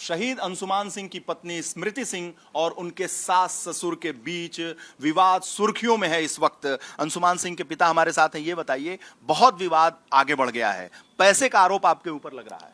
शहीद अंशुमान सिंह की पत्नी स्मृति सिंह और उनके सास ससुर के बीच विवाद सुर्खियों में है इस वक्त। अंशुमान सिंह के पिता हमारे साथ हैं। ये बताइए, बहुत विवाद आगे बढ़ गया है, पैसे का आरोप आपके ऊपर लग रहा है।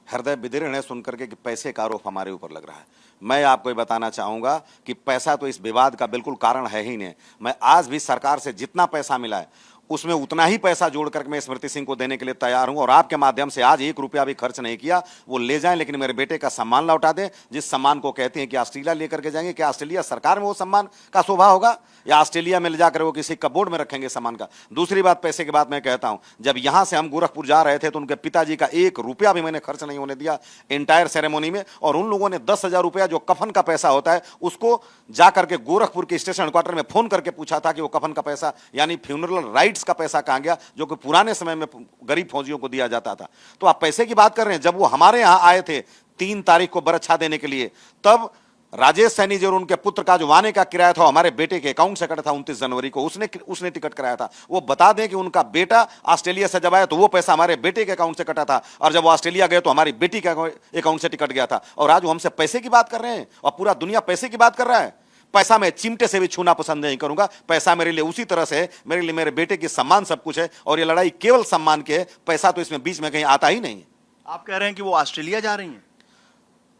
हृदय विदीर्ण है सुनकर के कि पैसे का आरोप हमारे ऊपर लग रहा है। मैं आपको ये बताना चाहूंगा कि पैसा तो इस विवाद का बिल्कुल कारण है ही नहीं। मैं आज भी सरकार से जितना पैसा मिला है उसमें उतना ही पैसा जोड़ करके मैं स्मृति सिंह को देने के लिए तैयार हूं, और आपके माध्यम से आज 1 रुपया भी खर्च नहीं किया। वो ले जाएं, लेकिन मेरे बेटे का सम्मान लौटा दें, जिस सम्मान को कहते हैं कि ऑस्ट्रेलिया लेकर के जाएंगे। क्या ऑस्ट्रेलिया सरकार में वो सम्मान का शोभा होगा, या ऑस्ट्रेलिया में ले जाकर वो किसी कपबोर्ड में रखेंगे सम्मान का। दूसरी बात, पैसे की बात मैं कहता हूं, जब यहां से हम गोरखपुर जा रहे थे तो उनके पिताजी का 1 रुपया भी मैंने खर्च नहीं होने दिया एंटायर सेरेमोनी में। और उन लोगों ने 10,000 रुपया जो कफन का पैसा होता है उसको जाकर के गोरखपुर के स्टेशन हेडक्वार्टर में फोन करके पूछा था कि वो कफन का पैसा यानी फ्यूनरल राइट्स का पैसा कहां गया, जो कि पुराने समय में गरीब फौजियों को दिया जाता था। तो आप पैसे की बात कर रहे हैं। जब वो हमारे यहां आए थे 3 तारीख को बरच्छा देने के लिए, तब राजेश सैनी जी और उनके पुत्र का जो आने का किराया था हमारे बेटे के अकाउंट से कटा था 29 जनवरी को। उसने टिकट कराया था। वो बता दें कि उनका बेटा ऑस्ट्रेलिया से जब आया तो वो पैसा हमारे बेटे के अकाउंट से कटा था, और जब वो ऑस्ट्रेलिया गए तो हमारी बेटी के अकाउंट से टिकट गया था। और आज वो हमसे पैसे की बात कर रहे हैं, और पूरा दुनिया पैसे की बात कर रहा है। पैसा मैं चिमटे से भी छूना पसंद नहीं करूंगा। पैसा मेरे लिए उसी तरह से है, मेरे लिए मेरे बेटे की सम्मान सब कुछ है, और ये लड़ाई केवल सम्मान की है। पैसा तो इसमें बीच में कहीं आता ही नहीं है। आप कह रहे हैं कि वो ऑस्ट्रेलिया जा रही हैं?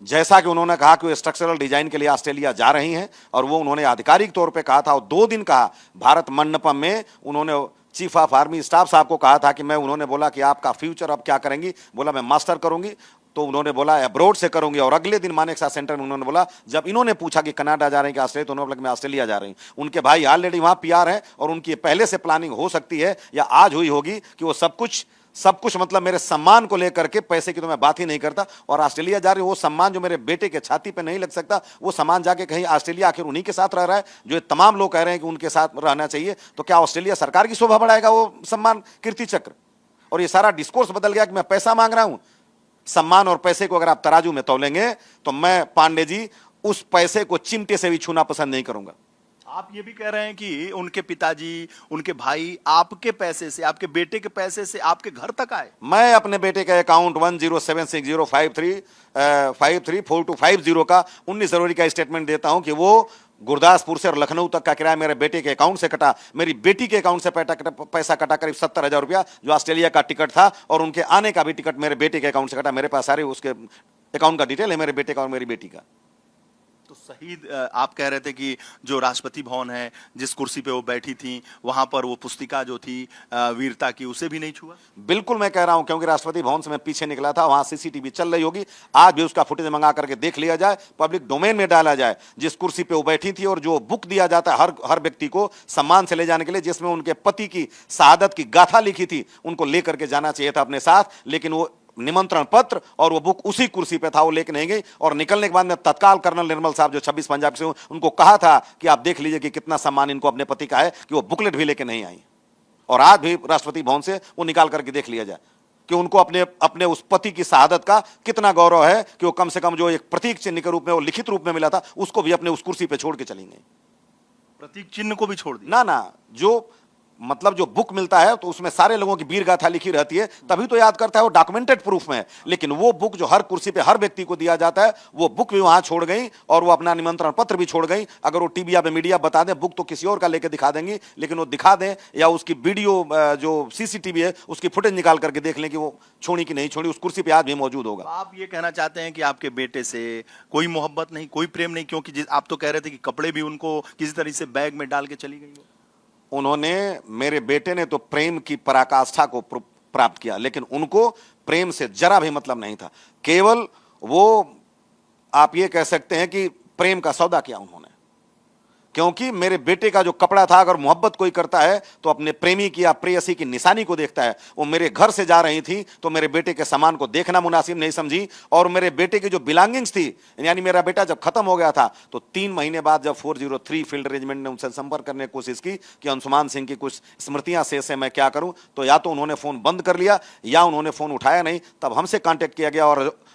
जैसा कि उन्होंने कहा कि वो स्ट्रक्चरल डिजाइन के लिए ऑस्ट्रेलिया जा रही हैं, और वो उन्होंने आधिकारिक तौर पे कहा था, और 2 दिन कहा भारत मंडपम में। उन्होंने चीफ ऑफ आर्मी स्टाफ साहब को कहा था कि मैं, उन्होंने बोला कि आपका फ्यूचर अब क्या करेंगी, बोला मैं मास्टर करूंगी। तो उन्होंने बोला अब्रोड से करूंगी। और अगले दिन मानेकशॉ सेंटर में उन्होंने बोला, जब इन्होंने पूछा कि कनाडा जा रहे हैं कि ऑस्ट्रेलिया, तो उन्होंने बोला कि मैं ऑस्ट्रेलिया जा रही हूं। उनके भाई ऑलरेडी वहां पीआर हैं, और उनकी पहले से प्लानिंग हो सकती है या आज हुई होगी कि वो सब कुछ मतलब मेरे सम्मान को लेकर के, पैसे की तो मैं बात ही नहीं करता। और ऑस्ट्रेलिया जा रही, वो सम्मान जो मेरे बेटे के छाती पे नहीं लग सकता, वो सम्मान जाके कहीं ऑस्ट्रेलिया आखिर उन्हीं के साथ रह रहा है, जो ये तमाम लोग कह रहे हैं कि उनके साथ रहना चाहिए। तो क्या ऑस्ट्रेलिया सरकार की शोभा बढ़ाएगा वो सम्मान, कीर्ति चक्र? और ये सारा डिस्कोर्स बदल गया कि मैं पैसा मांग रहा हूं। सम्मान और पैसे को अगर आप तराजू में तौलेंगे तो मैं, पांडे जी, उस पैसे को चिमटे से भी छूना पसंद नहीं करूंगा। आप ये भी कह रहे हैं कि उनके पिताजी, उनके भाई आपके पैसे से, आपके बेटे के पैसे से आपके घर तक आए? मैं अपने बेटे का अकाउंट 107605353450 का 19 जनवरी का स्टेटमेंट देता हूं कि वो गुरदासपुर से और लखनऊ तक का किराया मेरे बेटे के अकाउंट से कटा। मेरी बेटी के अकाउंट से पैसा कटा करीब 70,000 रुपया, जो ऑस्ट्रेलिया का टिकट था, और उनके आने का भी टिकट मेरे बेटे के अकाउंट से कटा। मेरे पास सारे उसके अकाउंट का डिटेल है, मेरे बेटे का और मेरी बेटी का। तो शहीद, आप कह रहे थे कि जो राष्ट्रपति भवन है, जिस कुर्सी पे वो बैठी थी, वहां पर वो पुस्तिका जो थी वीरता की, उसे भी नहीं छुआ? बिल्कुल मैं कह रहा हूं, क्योंकि राष्ट्रपति भवन से मैं पीछे निकला था, वहां सीसीटीवी चल रही होगी। आज भी उसका फुटेज मंगा करके देख लिया जाए, पब्लिक डोमेन में डाला जाए, जिस कुर्सी पे वो बैठी थी, और जो बुक दिया जाता है हर व्यक्ति को सम्मान से ले जाने के लिए, जिसमें उनके पति की शहादत की गाथा लिखी थी, उनको लेकर के जाना चाहिए था अपने साथ। लेकिन वो निमंत्रण पत्र और वो बुक उसी कुर्सी पे था, वो लेके नहीं गई। और निकलने के बाद में तत्काल कर्नल निर्मल साहब जो 26 पंजाब से, उनको कहा था कि आप देख लीजिए कि कितना सम्मान इनको अपने पति का है, कि वो बुकलेट भी लेके नहीं आई। और आज भी राष्ट्रपति भवन से वो निकाल करके देख लिया जाए कि उनको अपने उस पति की शहादत का कितना गौरव है, कि वो कम से कम जो एक प्रतीक चिन्ह के रूप में, वो लिखित रूप में मिला था, उसको भी अपने उस कुर्सी पे छोड़ के चली गई। प्रतीक चिन्ह को भी छोड़ दिया? ना, जो मतलब जो बुक मिलता है तो उसमें सारे लोगों की वीर गाथा लिखी रहती है, तभी तो याद करता है, वो डॉक्यूमेंटेड प्रूफ में है। लेकिन वो बुक जो हर कुर्सी पे हर व्यक्ति को दिया जाता है, वो बुक भी वहां छोड़ गई, और वो अपना निमंत्रण पत्र भी छोड़ गई। अगर वो टीवी या मीडिया बता दें, बुक तो किसी और का लेके दिखा देंगी, लेकिन वो दिखा दें या उसकी वीडियो जो सीसीटीवी है उसकी फुटेज निकाल करके देख लें कि वो छोड़ी कि नहीं छोड़ी, उस कुर्सी पे आज भी मौजूद होगा। आप ये कहना चाहते हैं कि आपके बेटे से कोई मोहब्बत नहीं, कोई प्रेम नहीं, क्योंकि आप तो कह रहे थे कि कपड़े भी उनको किसी तरह से बैग में डाल के चली गई? उन्होंने, मेरे बेटे ने तो प्रेम की पराकाष्ठा को प्राप्त किया, लेकिन उनको प्रेम से जरा भी मतलब नहीं था। केवल वो, आप ये कह सकते हैं कि प्रेम का सौदा किया उन्होंने। क्योंकि मेरे बेटे का जो कपड़ा था, अगर मोहब्बत कोई करता है तो अपने प्रेमी की या प्रेयसी की निशानी को देखता है। वो मेरे घर से जा रही थी तो मेरे बेटे के सामान को देखना मुनासिब नहीं समझी, और मेरे बेटे की जो बिलोंगिंग्स थी, यानी मेरा बेटा जब खत्म हो गया था तो 3 महीने बाद जब 403 फील्ड रेजिमेंट ने उनसे संपर्क करने की कोशिश की कि अंशुमान सिंह की कुछ स्मृतियां शेष है, मैं क्या करूं, तो या तो उन्होंने फोन बंद कर लिया या उन्होंने फोन उठाया नहीं। तब हमसे कांटेक्ट किया गया,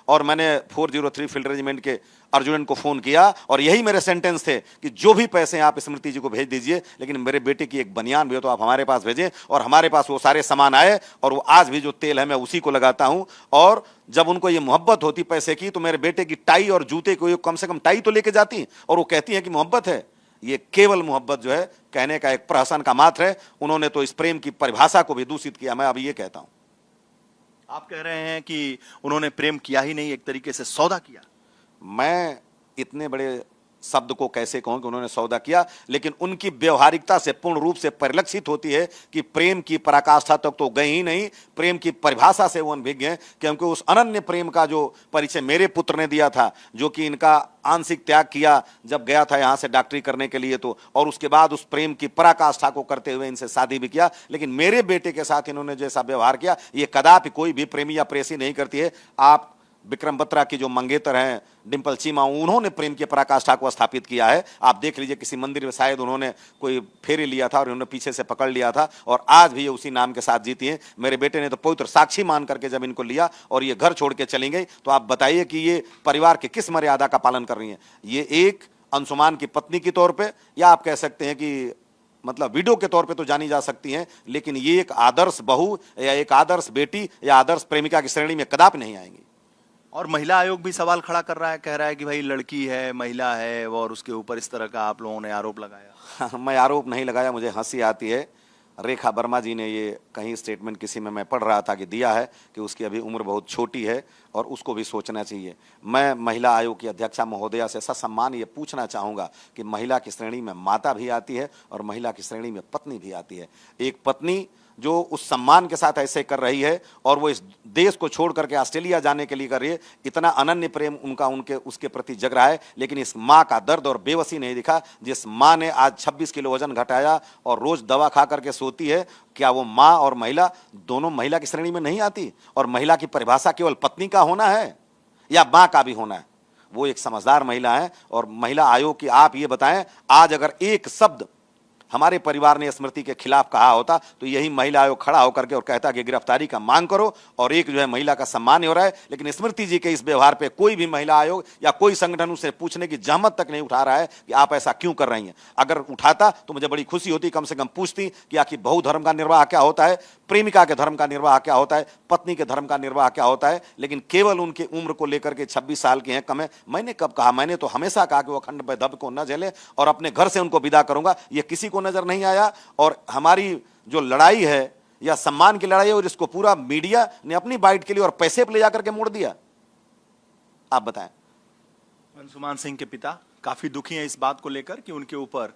और मैंने 403 फील्ड रेजिमेंट के अर्जुनन को फोन किया और यही मेरे सेंटेंस थे कि जो भी पैसे आप स्मृति जी को भेज दीजिए, लेकिन मेरे बेटे की एक बनियान भी हो तो आप हमारे पास भेजें। और हमारे पास वो सारे सामान आए और वो आज भी जो तेल है मैं उसी को लगाता हूं। और जब उनको ये मोहब्बत होती पैसे की तो मेरे बेटे की टाई और जूते को कम से कम टाई तो लेके जाती और वो कहती है कि मोहब्बत है। ये केवल मोहब्बत जो है कहने का एक प्रहसन का मात्र है। उन्होंने तो इस प्रेम की परिभाषा को भी दूषित किया। मैं अब ये कहता हूं, आप कह रहे हैं कि उन्होंने प्रेम किया ही नहीं, एक तरीके से सौदा किया। मैं इतने बड़े शब्द को कैसे कहूं कि उन्होंने सौदा किया, लेकिन उनकी व्यवहारिकता से पूर्ण रूप से परिलक्षित होती है कि प्रेम की पराकाष्ठा तक तो गए ही नहीं, प्रेम की परिभाषा से वो अनभिज्ञ हैं। क्योंकि उस अनन्य प्रेम का जो परिचय मेरे पुत्र ने दिया था, जो कि इनका आंशिक त्याग किया जब गया था यहां से डॉक्टरी करने के लिए, तो और उसके बाद उस प्रेम की पराकाष्ठा को करते हुए इनसे शादी भी किया, लेकिन मेरे बेटे के साथ इन्होंने जैसा व्यवहार किया ये कदापि कोई भी प्रेमी या प्रेसी नहीं करती है। आप विक्रम बत्रा की जो मंगेतर हैं डिंपल चीमा, उन्होंने प्रेम की पराकाष्ठा को स्थापित किया है। आप देख लीजिए किसी मंदिर में शायद उन्होंने कोई फेरे लिया था और उन्होंने पीछे से पकड़ लिया था और आज भी ये उसी नाम के साथ जीती हैं। मेरे बेटे ने तो पवित्र साक्षी मान करके जब इनको लिया और ये घर छोड़ के चली गई, तो आप बताइए कि ये परिवार की किस मर्यादा का पालन कर रही हैं। ये एक अंशुमान की पत्नी के तौर पर, या आप कह सकते हैं कि मतलब वीडियो के तौर पे तो जानी जा सकती हैं, लेकिन ये एक आदर्श बहू या एक आदर्श बेटी या आदर्श प्रेमिका की श्रेणी में कदापि नहीं आएंगी। और महिला आयोग भी सवाल खड़ा कर रहा है, कह रहा है कि भाई लड़की है, महिला है, और उसके ऊपर इस तरह का आप लोगों ने आरोप लगाया। मैं आरोप नहीं लगाया, मुझे हंसी आती है। रेखा वर्मा जी ने ये कहीं स्टेटमेंट किसी में मैं पढ़ रहा था कि दिया है कि उसकी अभी उम्र बहुत छोटी है और उसको भी सोचना चाहिए। मैं महिला आयोग की अध्यक्षा महोदया से ससम्मान ये पूछना चाहूँगा कि महिला की श्रेणी में माता भी आती है और महिला की श्रेणी में पत्नी भी आती है। एक पत्नी जो उस सम्मान के साथ ऐसे कर रही है और वो इस देश को छोड़ करके ऑस्ट्रेलिया जाने के लिए कर रही है, इतना अनन्य प्रेम उनका उसके प्रति जग रहा है, लेकिन इस माँ का दर्द और बेबसी नहीं दिखा। जिस माँ ने आज 26 किलो वजन घटाया और रोज दवा खा करके सोती है, क्या वो माँ और महिला दोनों महिला की श्रेणी में नहीं आती? और महिला की परिभाषा केवल पत्नी का होना है या माँ का भी होना है? वो एक समझदार महिला है। और महिला आयोग की आप ये बताएं, आज अगर एक शब्द हमारे परिवार ने स्मृति के खिलाफ कहा होता तो यही महिला आयोग खड़ा होकर के और कहता कि गिरफ्तारी का मांग करो और एक जो है महिला का सम्मान हो रहा है। लेकिन स्मृति जी के इस व्यवहार पे कोई भी महिला आयोग या कोई संगठन उसे पूछने की जहमत तक नहीं उठा रहा है कि आप ऐसा क्यों कर रही हैं। अगर उठाता तो मुझे बड़ी खुशी होती, कम से कम पूछती कि आखिर बहु धर्म का निर्वाह क्या होता है, प्रेमिका के धर्म का निर्वाह क्या होता है, पत्नी के धर्म का निर्वाह क्या होता है। लेकिन केवल उनकी उम्र को लेकर के 26 साल के हैं, कम है। मैंने कब कहा? मैंने तो हमेशा कहा कि वो अखंड वैधव्य को न झेले और अपने घर से उनको विदा करूंगा। ये किसी को नजर नहीं आया। और हमारी जो लड़ाई है या सम्मान की लड़ाई है, और इसको पूरा मीडिया ने अपनी बाइट के लिए और पैसे पे ले जाकर के मोड़ दिया। आप बताएं। अंशुमान सिंह के पिता काफी दुखी हैं इस बात को लेकर कि उनके ऊपर